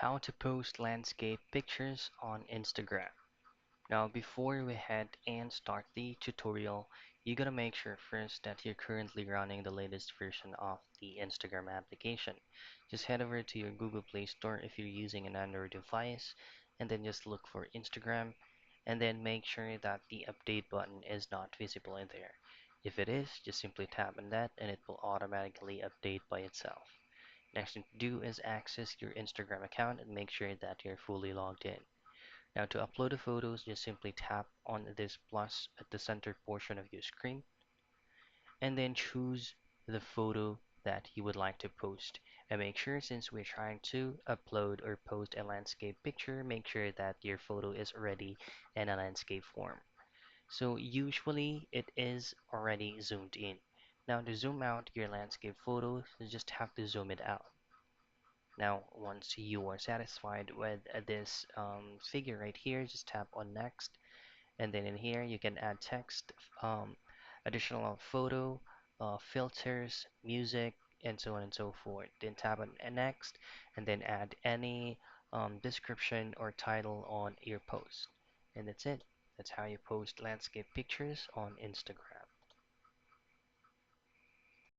How to post landscape pictures on Instagram. Now, before we head and start the tutorial, you gotta make sure first that you're currently running the latest version of the Instagram application. Just head over to your Google Play Store if you're using an Android device, and then just look for Instagram, and then make sure that the update button is not visible in there. If it is, just simply tap on that and it will automatically update by itself. Next thing to do is access your Instagram account and make sure that you're fully logged in. Now to upload the photos, just simply tap on this plus at the center portion of your screen and then choose the photo that you would like to post. And make sure, since we're trying to upload or post a landscape picture, make sure that your photo is already in a landscape form. So usually it is already zoomed in. Now to zoom out your landscape photo, you just have to zoom it out. Now, once you are satisfied with this figure right here, just tap on next, and then in here you can add text, um, additional photo, filters, music, and so on and so forth. Then tap on next, and then add any description or title on your post. And that's it. That's how you post landscape pictures on Instagram.